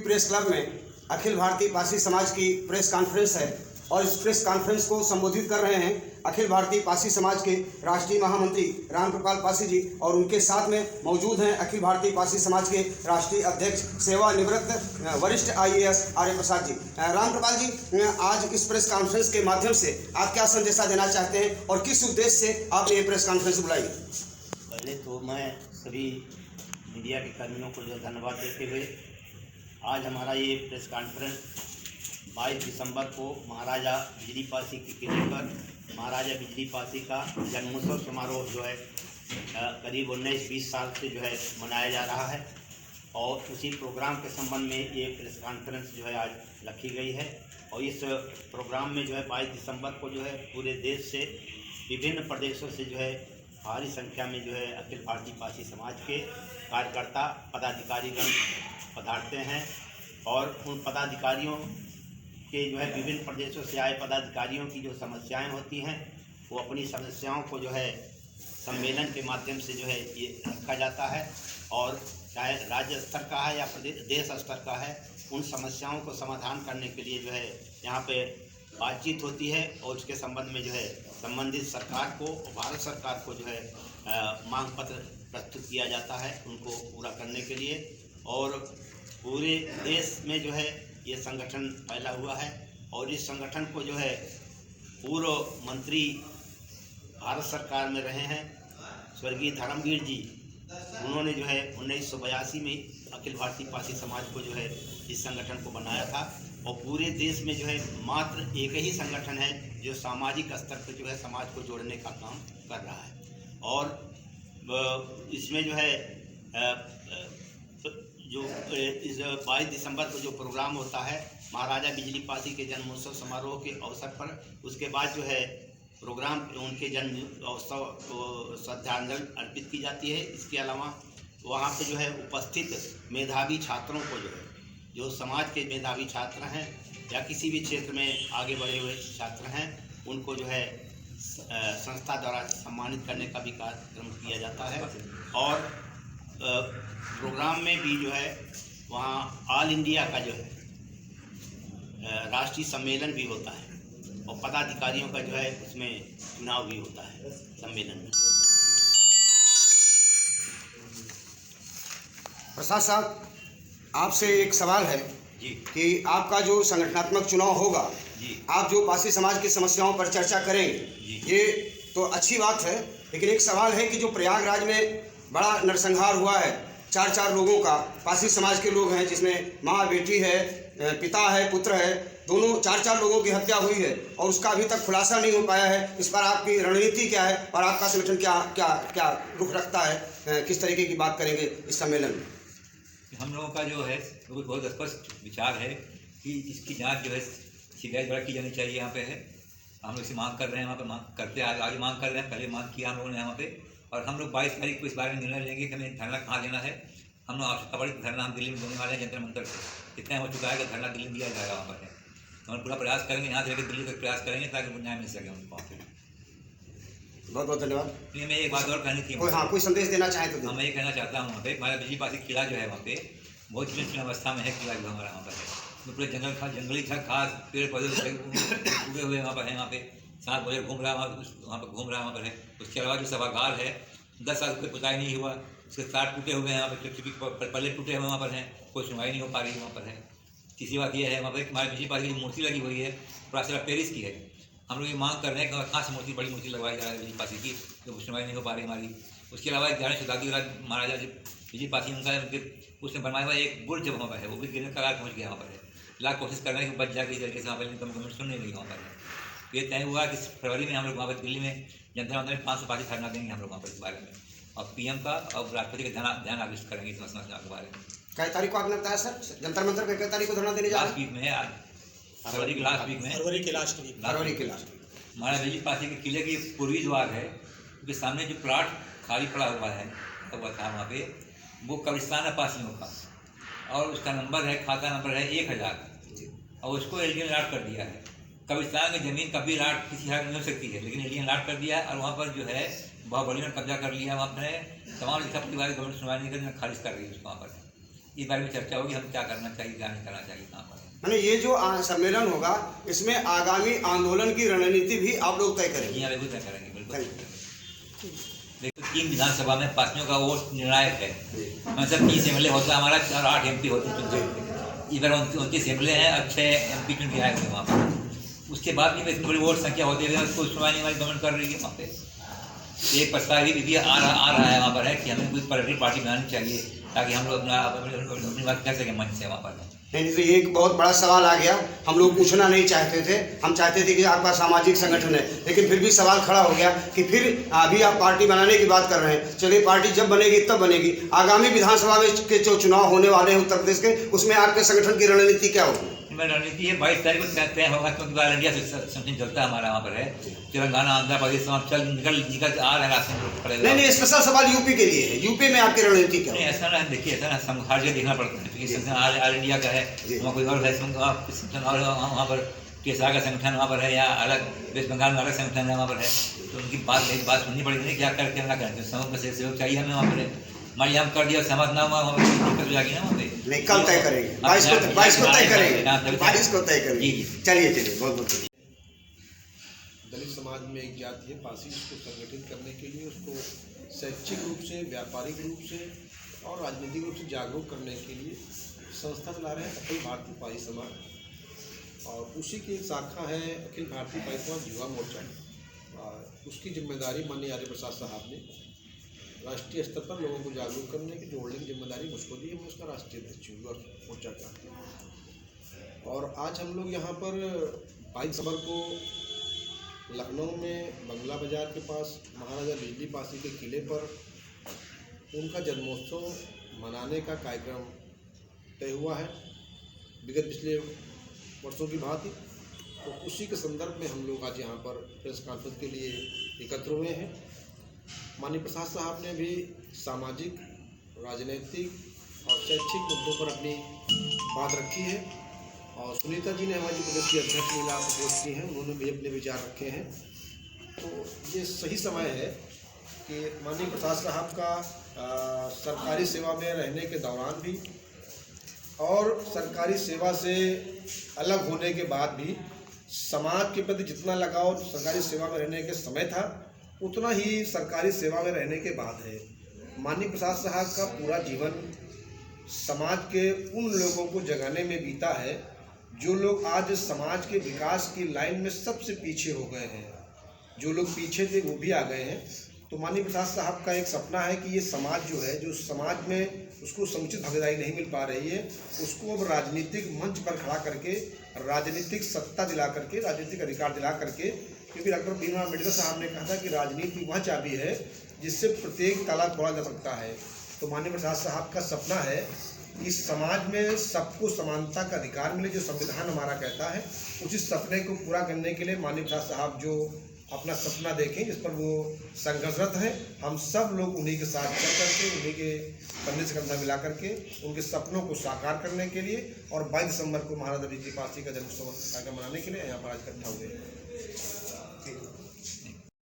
Press club में अखिल भारतीय पारसी समाज की प्रेस कॉन्फ्रेंस है और इस प्रेस कॉन्फ्रेंस को संबोधित कर रहे हैं अखिल भारतीय पारसी समाज के राष्ट्रीय महामंत्री रामकृपाल पासी जी और उनके साथ में मौजूद हैं अखिल भारतीय पारसी समाज के राष्ट्रीय अध्यक्ष सेवानिवृत्त वरिष्ठ IAS आर्य प्रसाद जी। रामकृपाल जी, आज इस प्रेस कॉन्फ्रेंस के माध्यम से आप क्या संदेशा देना चाहते हैं और किस उद्देश्य से आपने ये प्रेस कॉन्फ्रेंस बुलाई? पहले तो मैं सभी मीडिया के कर्मियों को जो धन्यवाद देते हुए आज हमारा ये प्रेस कॉन्फ्रेंस 22 दिसंबर को महाराजा बिजली पासी के किले पर महाराजा बिजली पासी का जन्मोत्सव समारोह जो है करीब 19-20 साल से जो है मनाया जा रहा है और उसी प्रोग्राम के संबंध में ये प्रेस कॉन्फ्रेंस जो है आज रखी गई है। और इस प्रोग्राम में जो है 22 दिसंबर को जो है पूरे देश से विभिन्न प्रदेशों से जो है भारी संख्या में जो है अखिल भारतीय पारसी समाज के कार्यकर्ता पदाधिकारीगण पधारते हैं और उन पदाधिकारियों के जो है विभिन्न प्रदेशों से आए पदाधिकारियों की जो समस्याएं होती हैं वो अपनी समस्याओं को जो है सम्मेलन के माध्यम से जो है ये रखा जाता है और चाहे राज्य स्तर का है या देश स्तर का है उन समस्याओं को समाधान करने के लिए जो है यहाँ पे बातचीत होती है और उसके संबंध में जो है संबंधित सरकार को भारत सरकार को जो है मांग पत्र प्रस्तुत किया जाता है उनको पूरा करने के लिए। और पूरे देश में जो है ये संगठन फैला हुआ है और इस संगठन को जो है पूर्व मंत्री भारत सरकार में रहे हैं स्वर्गीय धर्मवीर जी, उन्होंने जो है 1982 में अखिल भारतीय पारसी समाज को जो है इस संगठन को बनाया था और पूरे देश में जो है मात्र एक ही संगठन है जो सामाजिक स्तर पर जो है समाज को जोड़ने का काम कर रहा है। और इसमें जो है जो इस 22 दिसंबर को जो प्रोग्राम होता है महाराजा बिजली पासी के जन्मोत्सव समारोह के अवसर पर, उसके बाद जो है प्रोग्राम उनके जन्म उत्सव को श्रद्धांजलि अर्पित की जाती है। इसके अलावा वहाँ पे जो है उपस्थित मेधावी छात्रों को जो समाज के मेधावी छात्र हैं या किसी भी क्षेत्र में आगे बढ़े हुए छात्र हैं उनको जो है संस्था द्वारा सम्मानित करने का भी कार्यक्रम किया जाता है। और प्रोग्राम में भी जो है वहाँ ऑल इंडिया का जो है राष्ट्रीय सम्मेलन भी होता है और पदाधिकारियों का जो है उसमें चुनाव भी होता है सम्मेलन में। प्रसाद साहब, आपसे एक सवाल है जी कि आपका जो संगठनात्मक चुनाव होगा जी, आप जो पारसी समाज की समस्याओं पर चर्चा करेंगे जी, ये तो अच्छी बात है, लेकिन एक सवाल है कि जो प्रयागराज में बड़ा नरसंहार हुआ है 4 लोगों का, पारसी समाज के लोग हैं जिसमें माँ बेटी है, पिता है, पुत्र है, दोनों 4 लोगों की हत्या हुई है और उसका अभी तक खुलासा नहीं हो पाया है। इस पर आपकी रणनीति क्या है और आपका संगठन क्या क्या क्या रुख रखता है, किस तरीके की बात करेंगे इस सम्मेलन में? हम लोगों का जो है वो बहुत स्पष्ट विचार है कि इसकी जांच जो है CBI द्वारा की जानी चाहिए। यहाँ पे है हम लोग इसे मांग कर रहे हैं, वहाँ पे मांग करते आगे मांग कर रहे हैं, पहले मांग किया हम लोगों ने यहाँ पे। और हम लोग 22 तारीख को इस बारे में निर्णय लेंगे कि हमें धरना कहाँ देना है। हम लोग आवश्यकता पड़ी धरना हम दिल्ली में देने वाले हैं जंतर मंतर से। इतना हो चुका है कि धरना दिल्ली में दिया जाएगा वहाँ पर है। हम पूरा प्रयास करेंगे यहाँ से लेकर दिल्ली तक प्रयास करेंगे ताकि न्याय मिल सके उनको वहाँ पर। बहुत बहुत धन्यवाद। इसलिए मैं एक बात और कहनी थी, कोई संदेश देना चाहें तो? मैं ये कहना चाहता हूँ वहाँ पे हमारा बिजली पासी किला जो है वहाँ पे बहुत जीर्ण अवस्था में है। किला जो हमारा वहाँ पर है तो पूरे जंगली घास पेड़ पौधे उगे हुए वहाँ पर है। वहाँ पे सांप वगैरह घूम रहा है, वहाँ पर घूम रहा है वहाँ पर है। उसके अलावा जो सभागार है 10 साल से पुताई नहीं हुआ, उसके तार टूटे हुए हैं, यहाँ पर पल्ले टूटे हुए वहाँ पर हैं, कोई सुनवाई नहीं हो पा रही वहाँ पर है। तीसरी बात यह है वहाँ पर हमारे बिजली पासी की मूर्ति लगी हुई है प्राचीन पेरिस की है। हम लोग ये मांग कर रहे हैं कि कहाँ से मूर्ति बड़ी मूर्ति लगवाई जा रही है बिजली पासी की, जो सुनवाई नहीं हो पा रही हमारी। उसके अलावा 11 शताब्दी महाराजा बिजली पासी उनका उसने बनवाया हुआ एक बुर्ज वहाँ पर है, वो भी गिरने का पहुँच गया वहाँ पर है। लाख कोशिश कर रहे हैं कि बच जाए किसी तरीके से वहाँ पर, कम कम सुनने नहीं वहाँ पर है। तो ये तय हुआ कि फरवरी में हम लोग वहाँ पर दिल्ली में जंतर मंतर में 500 पासी धरना देंगे हम लोग वहाँ पर इस बारे में और PM का और राष्ट्रपति का ध्यान आकृष्ट करेंगे इस समस्या के बारे में। क्या तारीख को आपने बताया सर? जंतर मंतर पे क्या तारीख को धरना देने जा रहे हैं? लास्ट वीक में है, फरवरी के लास्ट वीक में, फरवरी के लास्ट वीक। हमारा बिजली पासी के किले की पूर्वी द्वार है, उसके सामने जो प्लाट खाली पड़ा हुआ है हुआ था वहाँ पे, वो कब्रिस्तान है पासियों का और उसका नंबर है, खाता नंबर है 1000 और उसको एलियन लाट कर दिया है। कब्रिस्तान की ज़मीन कभी लाट किसी हाल नहीं हो सकती है, लेकिन एलियन लाट कर दिया है और वहाँ पर जो है बहुत बड़ी ने कब्जा कर लिया। वहाँ पर तमाम सब के बारे गवर्नमेंट सुनवाई नहीं कर खारिज कर रही है उसको वहाँ पर। इस बारे में चर्चा होगी, हम क्या करना चाहिए, क्या नहीं करना चाहिए, कहाँ पर। मैंने ये जो सम्मेलन होगा इसमें आगामी आंदोलन की रणनीति भी आप लोग तय करेंगे? यहाँ बिल्कुल तय करेंगे, बिल्कुल। देखो 3 विधानसभा में पार्टियों का वोट निर्णायक है, मतलब 30 एमएलए होता है हमारा और 8 MP होते हैं। इधर 29 एमएलए हैं और 6 MP चुन के आए हुए वहाँ पर। उसके बाद भी इतनी बड़ी वोट संख्या होती है, उसको सुनवाई हमारी गवर्नमेंट कर रही है वहाँ पे। एक प्रस्ताव भी आ रहा है वहाँ पर है कि हमें कोई पॉलिटिकल पार्टी बनानी चाहिए ताकि हम लोग अपनी बात कर सकें मंच से वहाँ पर। नहीं तो ये एक बहुत बड़ा सवाल आ गया, हम लोग पूछना नहीं चाहते थे, हम चाहते थे कि आपका सामाजिक संगठन है, लेकिन फिर भी सवाल खड़ा हो गया कि फिर अभी आप पार्टी बनाने की बात कर रहे हैं। चलिए पार्टी जब बनेगी तब बनेगी, आगामी विधानसभा में के जो चुनाव होने वाले हैं उत्तर प्रदेश के, उसमें आपके संगठन की रणनीति क्या होगी? रणनीति है 22 तारीख को तय होगा, क्योंकि ऑल इंडिया संगठन चलता है हमारा वहाँ पर है। तेलंगाना, आंध्र प्रदेश निकल आ रहे रास्ते। नहीं, स्पेशल सवाल यूपी के लिए है, यूपी में आपकी रणनीति क्या है? ऐसा ना देखिए, ऐसा ना हर जगह देखना पड़ता है, क्योंकि ऑल इंडिया का है, वहाँ कोई और संगठन और वहाँ पर TSR का संगठन वहाँ पर है, या अलग वेस्ट बंगाल में अलग संगठन है वहाँ पर है, तो उनकी बात सुननी पड़ेगी, क्या करके ना करें, समझ में सहयोग चाहिए हमें वहाँ पर। मान हम कर दिया, समझ ना हुआ, दिक्कत हो जाएगी ना वहाँ पे। नहीं, कल तय करेंगे, 22 को तय करेंगे, 22 को तय करेंगे। चलिए बहुत बहुत दलित समाज में एक जाति है पासी, उसको संगठित करने के लिए, उसको शैक्षिक रूप से, व्यापारिक रूप से और राजनीतिक रूप से जागरूक करने के लिए संस्था चला रहे हैं अखिल भारतीय पासी समाज, और उसी की एक शाखा है अखिल भारतीय पासी समाज युवा मोर्चा। उसकी जिम्मेदारी माननीय आर्य प्रसाद साहब ने राष्ट्रीय स्तर पर लोगों को जागरूक करने की, जोड़ने की जिम्मेदारी मुझको दी है, मैं उसका राष्ट्रीय अध्यक्ष हूँ युवा मोर्चा का। और आज हम लोग यहाँ पर 22 दिसंबर को लखनऊ में बंगला बाजार के पास महाराजा बिजली पासी के किले पर उनका जन्मोत्सव मनाने का कार्यक्रम तय हुआ है, विगत पिछले वर्षों की भांति। तो उसी के संदर्भ में हम लोग आज यहाँ पर प्रेस कॉन्फ्रेंस के लिए एकत्र हुए हैं। माननीय प्रसाद साहब ने भी सामाजिक, राजनीतिक और शैक्षिक मुद्दों पर अपनी बात रखी है, और सुनीता जी ने हमारी प्रदेश की अध्यक्ष महिला प्रकोष्ठ की हैं, उन्होंने भी अपने विचार रखे हैं। तो ये सही समय है कि माननीय प्रसाद साहब का सरकारी सेवा में रहने के दौरान भी और सरकारी सेवा से अलग होने के बाद भी समाज के प्रति जितना लगाव सरकारी सेवा में रहने के समय था उतना ही सरकारी सेवा में रहने के बाद है। माननीय प्रसाद साहब का पूरा जीवन समाज के उन लोगों को जगाने में बीता है जो लोग आज समाज के विकास की लाइन में सबसे पीछे हो गए हैं। जो लोग पीछे थे वो भी आ गए हैं। तो माननीय प्रसाद साहब का एक सपना है कि ये समाज जो है, जो समाज में उसको समुचित भागीदारी नहीं मिल पा रही है, उसको अब राजनीतिक मंच पर खड़ा करके, राजनीतिक सत्ता दिला करके, राजनीतिक अधिकार दिला करके, क्योंकि डॉक्टर भीमराव अम्बेडकर साहब ने कहा था कि राजनीति वह चाबी है जिससे प्रत्येक ताला खोला जा सकता है। तो माननीय प्रसाद साहब का सपना है कि समाज में सबको समानता का अधिकार मिले, जो संविधान हमारा कहता है। उसी सपने को पूरा करने के लिए माननीय प्रसाद साहब जो अपना सपना देखें, जिस पर वो संघर्षरत हैं, हम सब लोग उन्हीं के साथ चल करके, उन्हीं के कंधे से कंधा मिला करके उनके सपनों को साकार करने के लिए और 22 दिसंबर को महाराजा बिजली पासी का जन्मोत्सव कार्यक्रम मनाने के लिए यहाँ पर आज इकट्ठा हुए हैं।